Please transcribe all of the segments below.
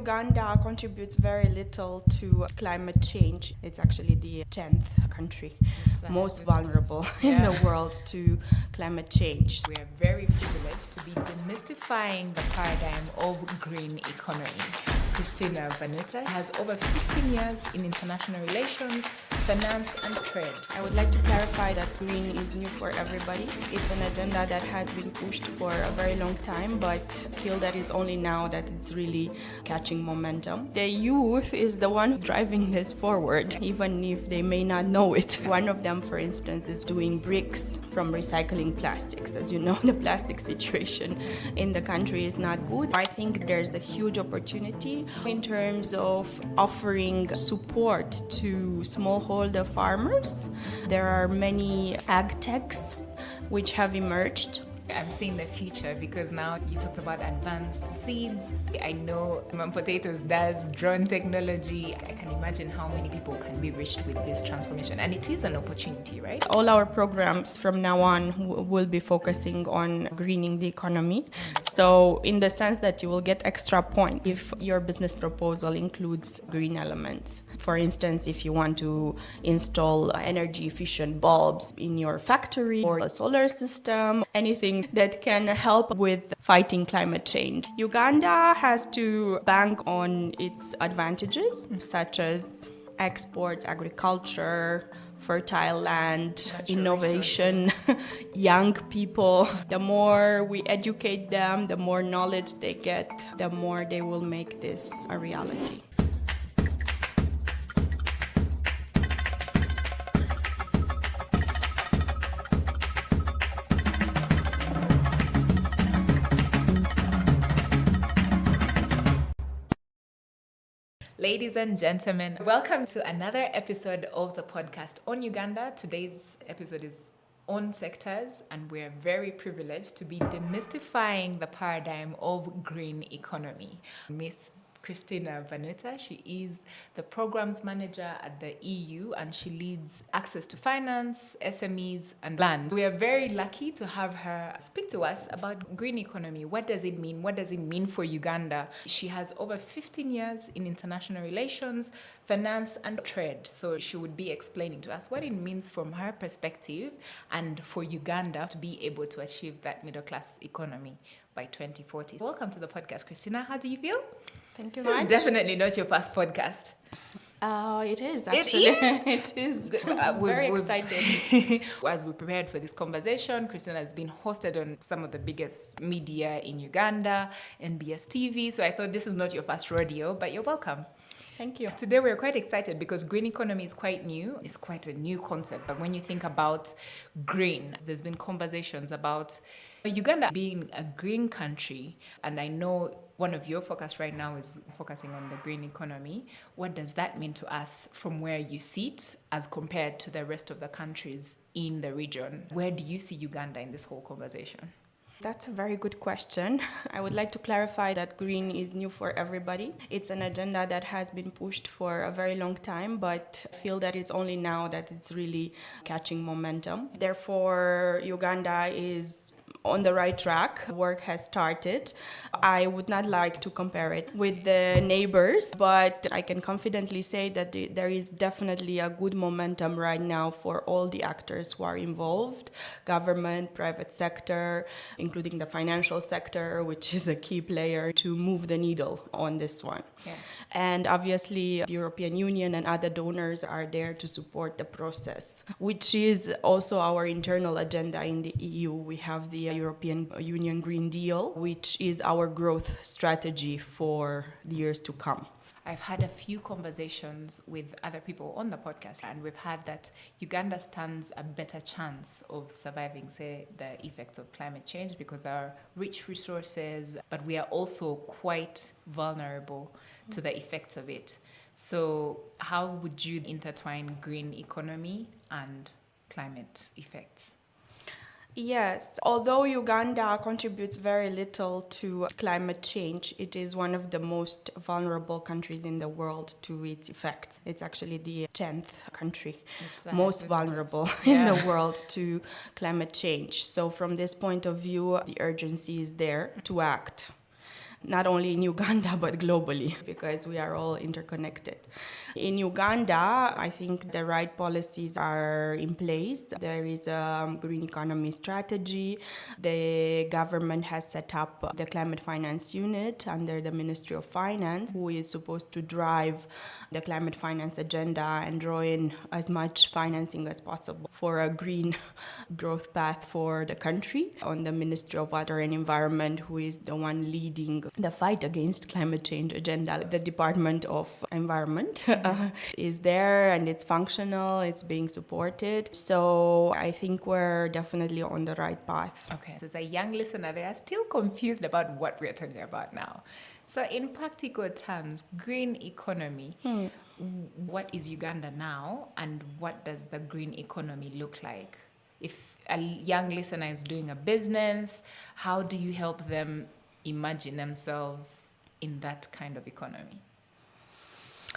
Uganda contributes very little to climate change, it's actually the 10th country most vulnerable in the world to climate change. We are very privileged to be demystifying the paradigm of green economy. Christina Vanta has over 15 years in international relations, finance and trade. I would like to clarify that green is new for everybody. It's an agenda that has been pushed for a very long time, but I feel that it's only now that it's really catching momentum. The youth is the one driving this forward, even if they may not know it. One of them, for instance, is doing bricks from recycling plastics. As you know, the plastic situation in the country is not good. I think there's a huge opportunity in terms of offering support to smallholder farmers. There are many ag techs which have emerged. I'm seeing the future because now you talked about advanced seeds. I know Potatoes does drone technology. I can imagine how many people can be reached with this transformation, and it is an opportunity, right? All our programs from now on will be focusing on greening the economy. So in the sense that you will get extra points if your business proposal includes green elements. For instance, if you want to install energy efficient bulbs in your factory or a solar system, anything that can help with fighting climate change. Uganda has to bank on its advantages, such as exports, agriculture, fertile land, innovation, young people. The more we educate them, the more knowledge they get, the more they will make this a reality. Ladies and gentlemen, welcome to another episode of the podcast on Uganda. Today's episode is on sectors, and we're very privileged to be demystifying the paradigm of green economy. Miss Christina Vanta, she is the programs manager at the EU, and she leads access to finance, SMEs and land. We are very lucky to have her speak to us about green economy. What does it mean? What does it mean for Uganda? She has over 15 years in international relations, finance and trade. So she would be explaining to us what it means from her perspective and for Uganda to be able to achieve that middle class economy by 2040. Welcome to the podcast, Christina. How do you feel? Thank you This much. is definitely not your first podcast. It is actually. It is. I'm very excited. As we prepared for this conversation, Christina has been hosted on some of the biggest media in Uganda, NBS TV. So I thought this is not your first rodeo, but you're welcome. Thank you. Today we're quite excited because green economy is quite new. It's quite a new concept. But when you think about green, there's been conversations about Uganda being a green country. And I know one of your focus right now is focusing on the green economy. What does that mean to us from where you sit as compared to the rest of the countries in the region? Where do you see Uganda in this whole conversation? That's a very good question. I would like to clarify that green is new for everybody. It's an agenda that has been pushed for a very long time, but I feel that it's only now that it's really catching momentum. Therefore, Uganda is on the right track. Work has started. I would not like to compare it with the neighbors, but I can confidently say that there is definitely a good momentum right now for all the actors who are involved, government, private sector, including the financial sector, which is a key player to move the needle on this one. Yeah. And obviously, the European Union and other donors are there to support the process, which is also our internal agenda in the EU. We have the European Union Green Deal, which is our growth strategy for the years to come. I've had a few conversations with other people on the podcast, and we've had that Uganda stands a better chance of surviving, say, the effects of climate change because our rich resources, but we are also quite vulnerable to the effects of it. So how would you intertwine green economy and climate effects? Yes, although Uganda contributes very little to climate change, it is one of the most vulnerable countries in the world to its effects. It's actually the 10th country most vulnerable in the world to climate change. So from this point of view, the urgency is there to act. not only in Uganda but globally, because we are all interconnected. In Uganda, I think the right policies are in place. There is a green economy strategy. The government has set up the climate finance unit under the Ministry of Finance, who is supposed to drive the climate finance agenda and draw in as much financing as possible for a green growth path for the country. On the Ministry of Water and Environment, who is the one leading the fight against climate change agenda, the Department of Environment is there and it's functional, it's being supported. So I think we're definitely on the right path. Okay. As a young listener, they are still confused about what we're talking about now. So in practical terms, green economy, what is Uganda now and what does the green economy look like? If a young listener is doing a business, how do you help them imagine themselves in that kind of economy?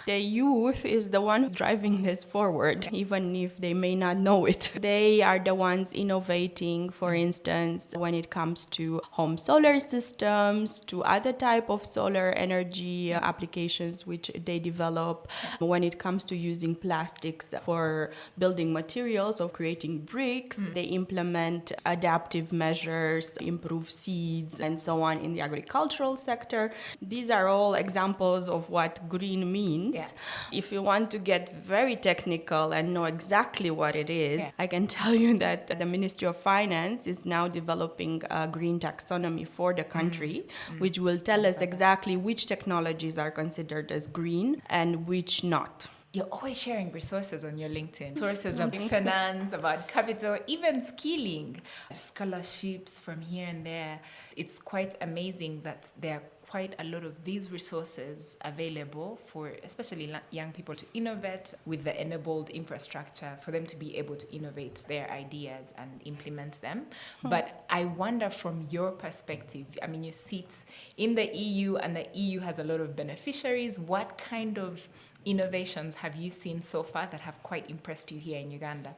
The youth is the one driving this forward, even if they may not know it. They are the ones innovating, for instance, when it comes to home solar systems, to other type of solar energy applications which they develop. When it comes to using plastics for building materials or creating bricks, they implement adaptive measures, improve seeds, and so on in the agricultural sector. These are all examples of what green means. Yeah. If you want to get very technical and know exactly what it is, I can tell you that the Ministry of Finance is now developing a green taxonomy for the country, which will tell us exactly which technologies are considered as green and which not. You're always sharing resources on your LinkedIn. Sources of finance, about capital, even skilling, scholarships from here and there. It's quite amazing that there are quite a lot of these resources available for especially young people to innovate with the enabled infrastructure for them to be able to innovate their ideas and implement them. But I wonder from your perspective, I mean, you sit in the EU and the EU has a lot of beneficiaries. What kind of innovations have you seen so far that have quite impressed you here in Uganda?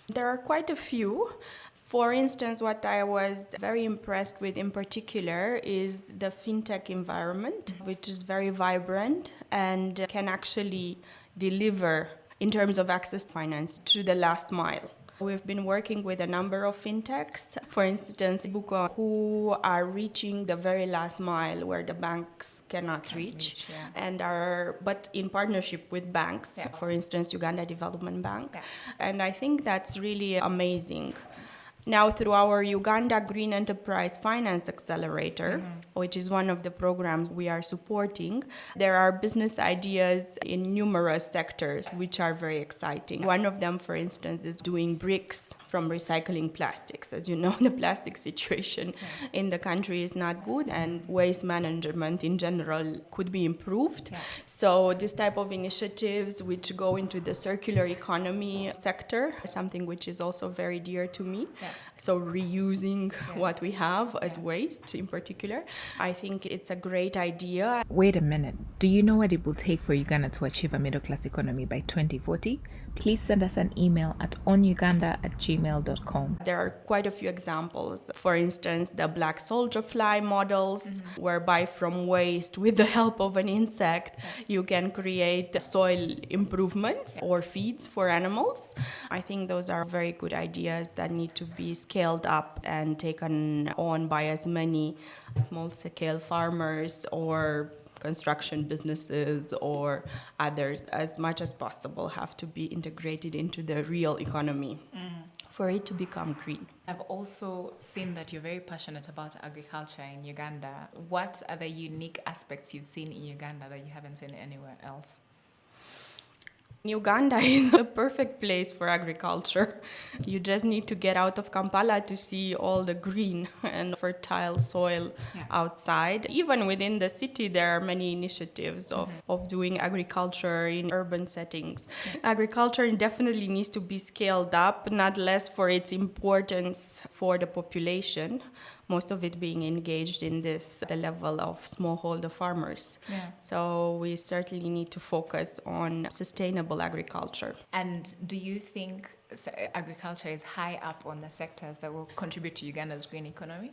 There are quite a few. For instance, what I was very impressed with in particular is the fintech environment, which is very vibrant and can actually deliver in terms of access to finance to the last mile. We've been working with a number of fintechs, for instance, Buko, who are reaching the very last mile where the banks cannot reach, and but in partnership with banks, for instance, Uganda Development Bank. And I think that's really amazing. Now, through our Uganda Green Enterprise Finance Accelerator, which is one of the programs we are supporting, there are business ideas in numerous sectors which are very exciting. One of them, for instance, is doing bricks from recycling plastics. As you know, the plastic situation in the country is not good, and waste management in general could be improved. So this type of initiatives which go into the circular economy sector is something which is also very dear to me. So reusing what we have as waste in particular, I think it's a great idea. Wait a minute. Do you know what it will take for Uganda to achieve a middle-class economy by 2040? Please send us an email at onuganda@gmail.com. There are quite a few examples. For instance, the black soldier fly models, whereby from waste, with the help of an insect, you can create soil improvements or feeds for animals. I think those are very good ideas that need to be scaled up and taken on by as many small-scale farmers or construction businesses or others. As much as possible have to be integrated into the real economy for it to become green. I've also seen that you're very passionate about agriculture in Uganda. What are the unique aspects you've seen in Uganda that you haven't seen anywhere else? Uganda is a perfect place for agriculture. You just need to get out of Kampala to see all the green and fertile soil outside. Even within the city, there are many initiatives of doing agriculture in urban settings. Agriculture definitely needs to be scaled up, not less for its importance for the population, most of it being engaged in the level of smallholder farmers. So we certainly need to focus on sustainable agriculture. And do you think agriculture is high up on the sectors that will contribute to Uganda's green economy?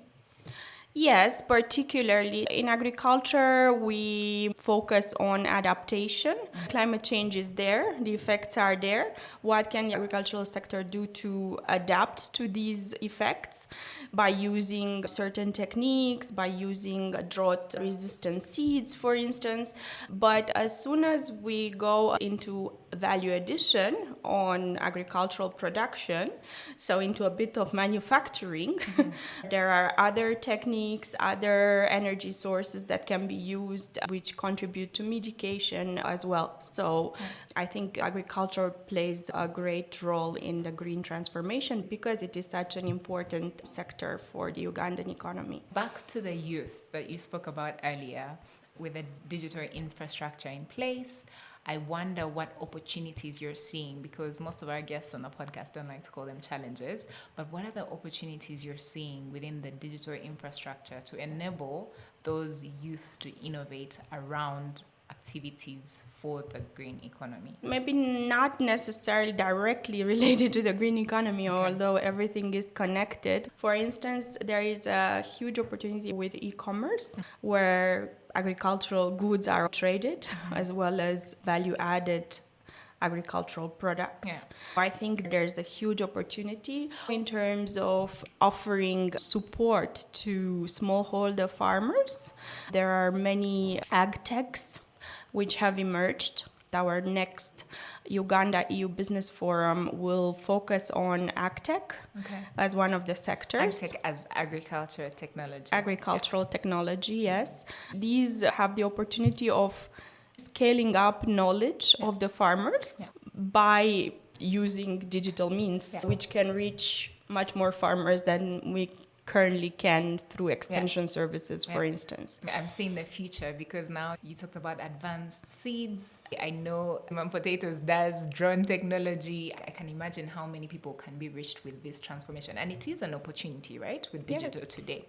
Yes, particularly in agriculture, we focus on adaptation. Climate change is there, the effects are there. What can the agricultural sector do to adapt to these effects? By using certain techniques, by using drought resistant seeds, for instance. But as soon as we go into value addition on agricultural production, so into a bit of manufacturing, there are other techniques, other energy sources that can be used which contribute to mitigation as well. So I think agriculture plays a great role in the green transformation because it is such an important sector for the Ugandan economy. Back to the youth that you spoke about earlier, with the digital infrastructure in place, I wonder what opportunities you're seeing, because most of our guests on the podcast don't like to call them challenges, but what are the opportunities you're seeing within the digital infrastructure to enable those youth to innovate around activities for the green economy? Maybe not necessarily directly related to the green economy, although everything is connected. For instance, there is a huge opportunity with e-commerce where agricultural goods are traded as well as value-added agricultural products. I think there's a huge opportunity in terms of offering support to smallholder farmers. There are many ag techs which have emerged. Our next Uganda EU Business Forum will focus on agtech as one of the sectors. Agtech as agriculture technology. Agricultural technology, yes. These have the opportunity of scaling up knowledge of the farmers by using digital means, which can reach much more farmers than we currently can through extension services, for instance. I'm seeing the future because now you talked about advanced seeds. I know Potatoes does drone technology. I can imagine how many people can be reached with this transformation. And it is an opportunity, right, with digital today.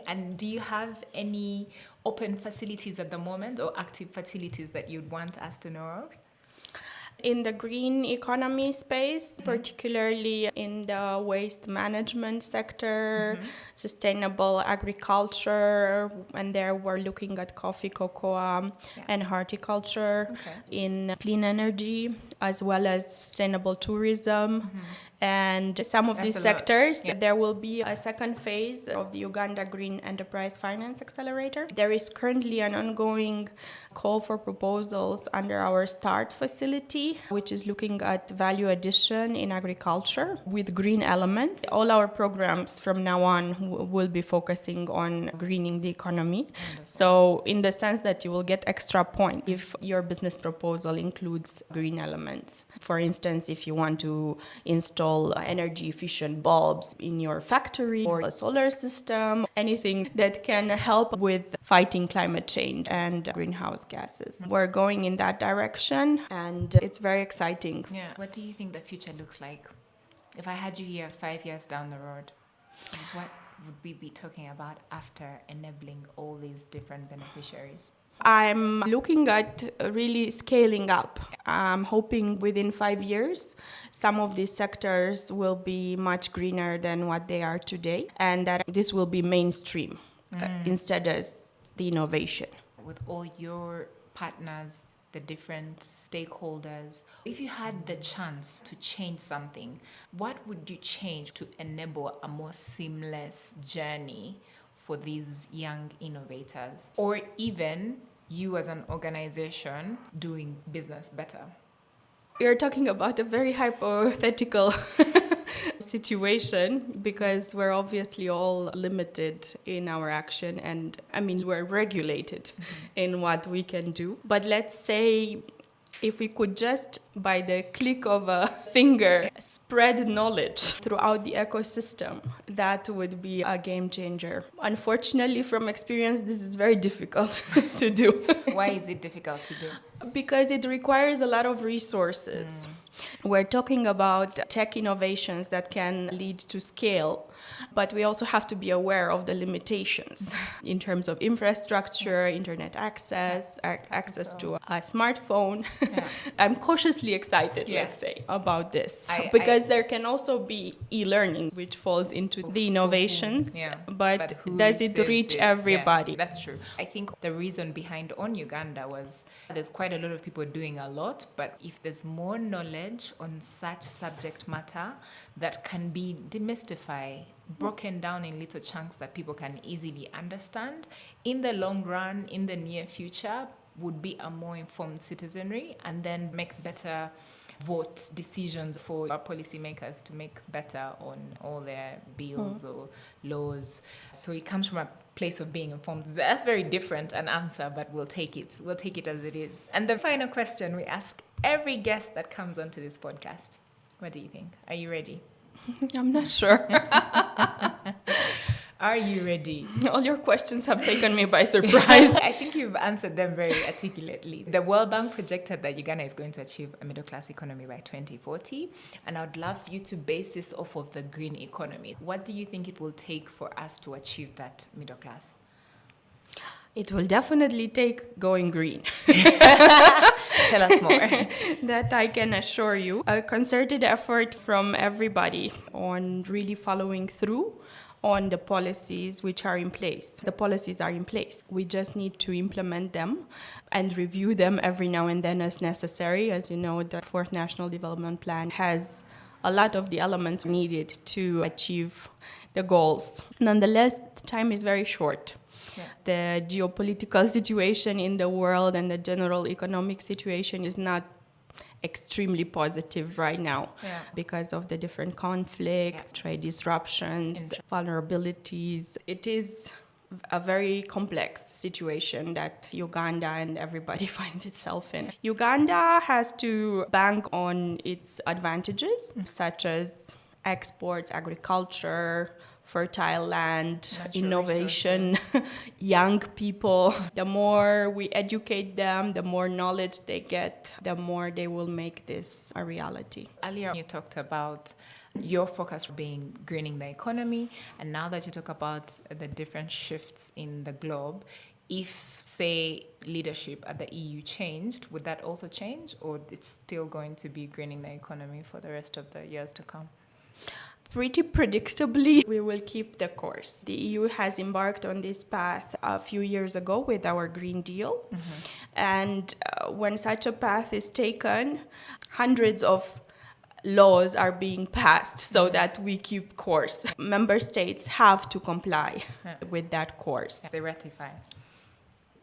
And do you have any open facilities at the moment or active facilities that you'd want us to know of? In the green economy space, particularly in the waste management sector, sustainable agriculture, and there we're looking at coffee, cocoa, and horticulture, in clean energy, as well as sustainable tourism. And some of these sectors, there will be a second phase of the Uganda Green Enterprise Finance Accelerator. There is currently an ongoing call for proposals under our START facility, which is looking at value addition in agriculture with green elements. All our programs from now on will be focusing on greening the economy. So in the sense that you will get extra points if your business proposal includes green elements. For instance, if you want to install energy efficient bulbs in your factory or a solar system, anything that can help with fighting climate change and greenhouse gases. We're going in that direction and it's very exciting. What do you think the future looks like? If I had you here 5 years down the road, what would we be talking about after enabling all these different beneficiaries? I'm looking at really scaling up. I'm hoping within 5 years, some of these sectors will be much greener than what they are today, and that this will be mainstream instead as the innovation. With all your partners, the different stakeholders, if you had the chance to change something, what would you change to enable a more seamless journey for these young innovators, or even you as an organization doing business better? You're talking about a very hypothetical situation because we're obviously all limited in our action and we're regulated in what we can do. But let's say if we could just, by the click of a finger, spread knowledge throughout the ecosystem, that would be a game changer. Unfortunately, from experience, this is very difficult to do. Why is it difficult to do? Because it requires a lot of resources. We're talking about tech innovations that can lead to scale. but we also have to be aware of the limitations in terms of infrastructure, internet access, access to a smartphone. Yeah. I'm cautiously excited, let's say, about this, because there can also be e-learning, which falls into the innovations, but does it reach everybody? Yeah, that's true. I think the reason behind On Uganda was there's quite a lot of people doing a lot, but if there's more knowledge on such subject matter that can be demystified, broken down in little chunks that people can easily understand, in the long run, in the near future, would be a more informed citizenry and then make better vote decisions for our policymakers to make better on all their bills or laws. So it comes from a place of being informed. That's very different an answer, but we'll take it. We'll take it as it is. And the final question we ask every guest that comes onto this podcast. What do you think? Are you ready? I'm not sure. Are you ready? All your questions have taken me by surprise. I think you've answered them very articulately. The World Bank projected that Uganda is going to achieve a middle-class economy by 2040, and I'd love you to base this off of the green economy. What do you think it will take for us to achieve that middle class? It will definitely take going green. Tell us more. That I can assure you. A concerted effort from everybody on really following through on the policies which are in place. The policies are in place. We just need to implement them and review them every now and then as necessary. As you know, the Fourth National Development Plan has a lot of the elements needed to achieve the goals. Nonetheless, time is very short. Yeah. The geopolitical situation in the world and the general economic situation is not extremely positive right now because of the different conflicts, trade disruptions, vulnerabilities. It is a very complex situation that Uganda and everybody finds itself in. Uganda has to bank on its advantages, such as exports, agriculture, fertile land, natural innovation, young people. The more we educate them, the more knowledge they get, the more they will make this a reality. Earlier, you talked about your focus being greening the economy, and now that you talk about the different shifts in the globe, if, say, leadership at the EU changed, would that also change, or it's still going to be greening the economy for the rest of the years to come? Pretty predictably, we will keep the course. The EU has embarked on this path a few years ago with our Green Deal. And when such a path is taken, hundreds of laws are being passed so that we keep course. Member states have to comply with that course. They ratify.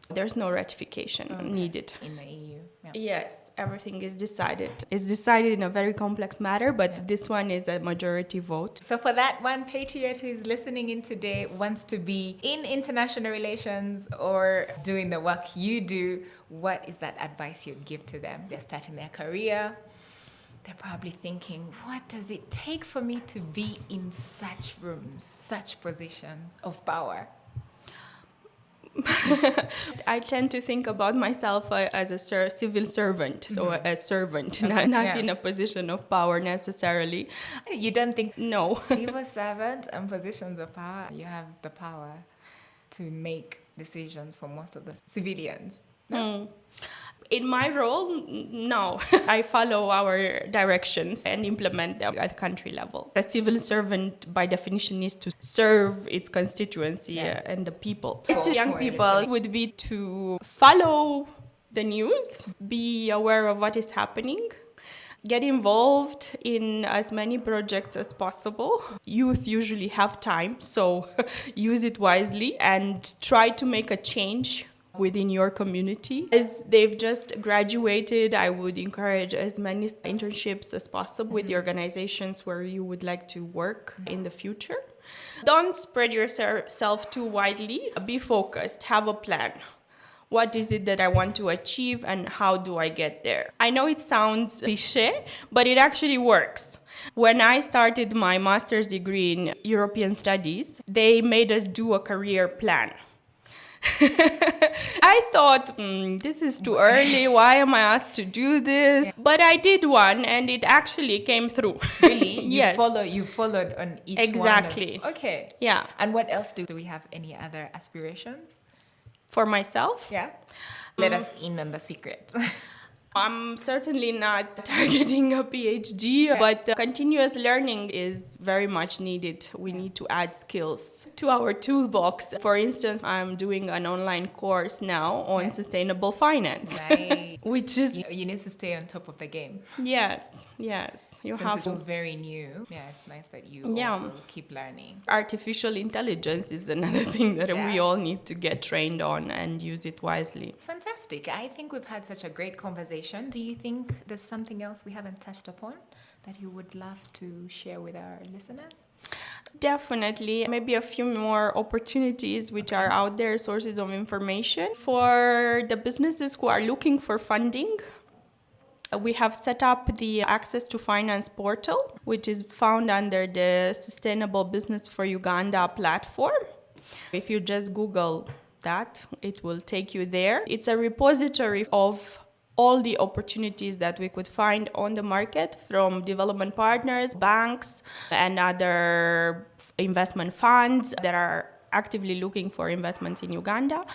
There's no ratification needed. In the EU. Yeah. Yes, everything is decided. It's decided in a very complex matter, but this one is a majority vote. So for that one patriot who is listening in today, wants to be in international relations or doing the work you do, what is that advice you'd give to them? They're starting their career. They're probably thinking, what does it take for me to be in such rooms, such positions of power? I tend to think about myself as a civil servant, so a servant, not in a position of power necessarily. You don't think, no. Civil servant and positions of power, you have the power to make decisions for most of the civilians. No? In my role, no. I follow our directions and implement them at country level. A civil servant, by definition, needs to serve its constituency and the people. To young people would be to follow the news, be aware of what is happening, get involved in as many projects as possible. Youth usually have time, so use it wisely and try to make a change within your community. As they've just graduated, I would encourage as many internships as possible with the organizations where you would like to work in the future. Don't spread yourself too widely. Be focused. Have a plan. What is it that I want to achieve and how do I get there? I know it sounds cliché, but it actually works. When I started my master's degree in European studies, they made us do a career plan. I thought, this is too early. Why am I asked to do this? Yeah. But I did one and it actually came through. Really? Yes. You followed on each exactly. one. Okay. Yeah. And what else do we have any other aspirations? For myself? Yeah. Let us in on the secret. I'm certainly not targeting a PhD, but continuous learning is very much needed. We need to add skills to our toolbox. For instance, I'm doing an online course now on sustainable finance. Nice. Which is... You need to stay on top of the game. Yes. You Since have it's all very new. Yeah, it's nice that you also keep learning. Artificial intelligence is another thing that we all need to get trained on and use it wisely. Fantastic. I think we've had such a great conversation. Do you think there's something else we haven't touched upon that you would love to share with our listeners? Definitely. Maybe a few more opportunities which are out there, sources of information. For the businesses who are looking for funding, we have set up the Access to Finance portal, which is found under the Sustainable Business for Uganda platform. If you just Google that, it will take you there. It's a repository of all the opportunities that we could find on the market from development partners, banks, and other investment funds that are actively looking for investments in Uganda.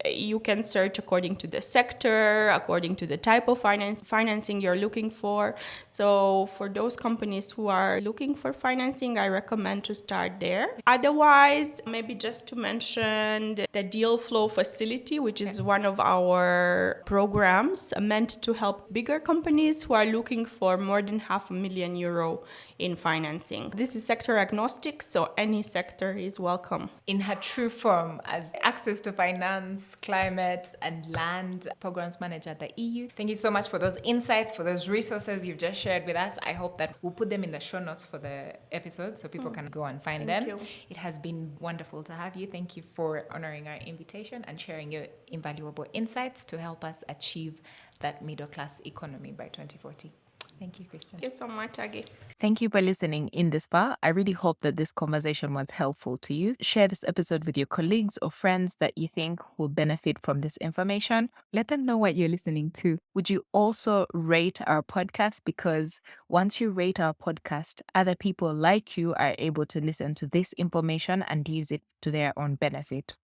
You can search according to the sector, according to the type of financing you're looking for. So for those companies who are looking for financing, I recommend to start there. Otherwise, maybe just to mention the Deal Flow Facility, which is one of our programs meant to help bigger companies who are looking for more than €500,000 in financing. This is sector agnostic, so any sector is welcome. In her true form as Access to Finance, Climate and Land Programs Manager at the EU. Thank you so much for those insights, for those resources you've just shared with us. I hope that we'll put them in the show notes for the episode so people can go and find them. Thank you. It has been wonderful to have you. Thank you for honoring our invitation and sharing your invaluable insights to help us achieve that middle class economy by 2040. Thank you, Christina. Thank you so much, Aggie. Thank you for listening in this far. I really hope that this conversation was helpful to you. Share this episode with your colleagues or friends that you think will benefit from this information. Let them know what you're listening to. Would you also rate our podcast? Because once you rate our podcast, other people like you are able to listen to this information and use it to their own benefit.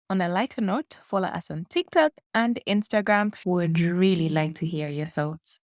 On a lighter note, follow us on TikTok and Instagram. Would really like to hear your thoughts.